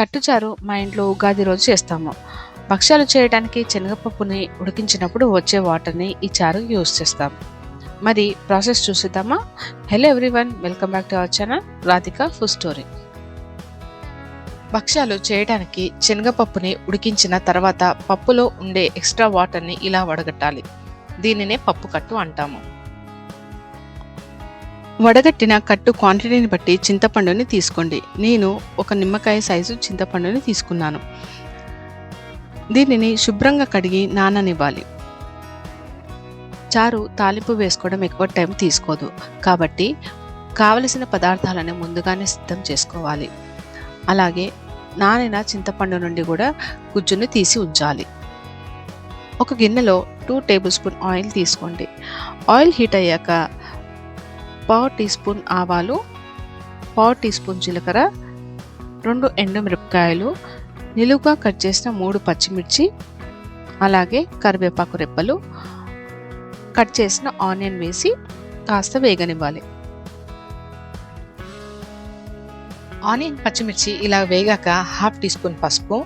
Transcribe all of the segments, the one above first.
కట్టుచారు మా ఇంట్లో ఉగాది రోజు చేస్తాము. భక్ష్యాలు చేయడానికి శనగపప్పుని ఉడికించినప్పుడు వచ్చే వాటర్ని ఈ చారు యూస్ చేస్తాం. మరి ప్రాసెస్ చూసిద్దామా? Hello everyone, welcome back to our channel Radhika food story. భక్ష్యాలు చేయడానికి శనగపప్పుని ఉడికించిన తర్వాత పప్పులో ఉండే ఎక్స్ట్రా వాటర్ని ఇలా వడగట్టాలి. దీనినే పప్పు కట్టు అంటాము. వడగట్టిన కట్టు క్వాంటిటీని బట్టి చింతపండుని తీసుకోండి. నేను ఒక నిమ్మకాయ సైజు చింతపండుని తీసుకున్నాను. దీనిని శుభ్రంగా కడిగి నాననివ్వాలి. చారు తాలింపు వేసుకోవడం ఎక్కువ టైం తీసుకోదు, కాబట్టి కావలసిన పదార్థాలను ముందుగానే సిద్ధం చేసుకోవాలి. అలాగే నానిన చింతపండు నుండి కూడా గుజ్జును తీసి ఉంచాలి. ఒక గిన్నెలో 2 టేబుల్ స్పూన్ ఆయిల్ తీసుకోండి. ఆయిల్ హీట్ అయ్యాక 1/2 టీ స్పూన్ ఆవాలు, 1/2 టీ స్పూన్ జీలకర్ర, 2 ఎండుమిరపకాయలు, నిలువుగా కట్ చేసిన 3 పచ్చిమిర్చి, అలాగే కరివేపాకు రెబ్బలు, కట్ చేసిన ఆనియన్ వేసి కాస్త వేగనివ్వాలి. ఆనియన్ పచ్చిమిర్చి ఇలా వేగాక 1/2 టీ స్పూన్ పసుపు,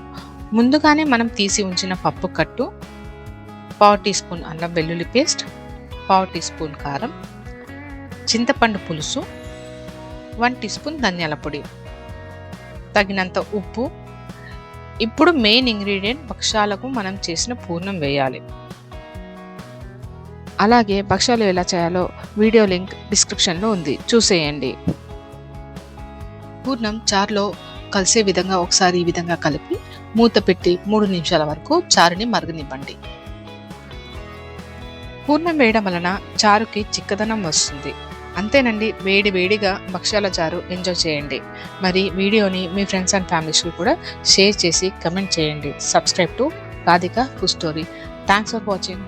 ముందుగానే మనం తీసి ఉంచిన పప్పు కట్టు, 1/2 టీ స్పూన్ అల్లం వెల్లుల్లి పేస్ట్, 1/2 టీ స్పూన్ కారం, చింతపండు పులుసు, 1 టీ స్పూన్ ధనియాల పొడి, తగినంత ఉప్పు. ఇప్పుడు మెయిన్ ఇంగ్రీడియంట్ భక్ష్యాలకు మనం చేసిన పూర్ణం వేయాలి. అలాగే భక్ష్యాలు ఎలా చేయాలో వీడియో లింక్ డిస్క్రిప్షన్లో ఉంది, చూసేయండి. పూర్ణం చారులో కలిసే విధంగా ఒకసారి ఈ విధంగా కలిపి మూత పెట్టి 3 నిమిషాల వరకు చారుని మరగనివ్వండి. పూర్ణం వేయడం వలన చారుకి చిక్కదనం వస్తుంది. అంతేనండి, వేడి వేడిగా భక్ష్యాల చారు ఎంజాయ్ చేయండి. మరి వీడియోని మీ ఫ్రెండ్స్ అండ్ ఫ్యామిలీస్కి కూడా షేర్ చేసి కమెంట్ చేయండి. Subscribe to Radhika food story. Thanks for watching.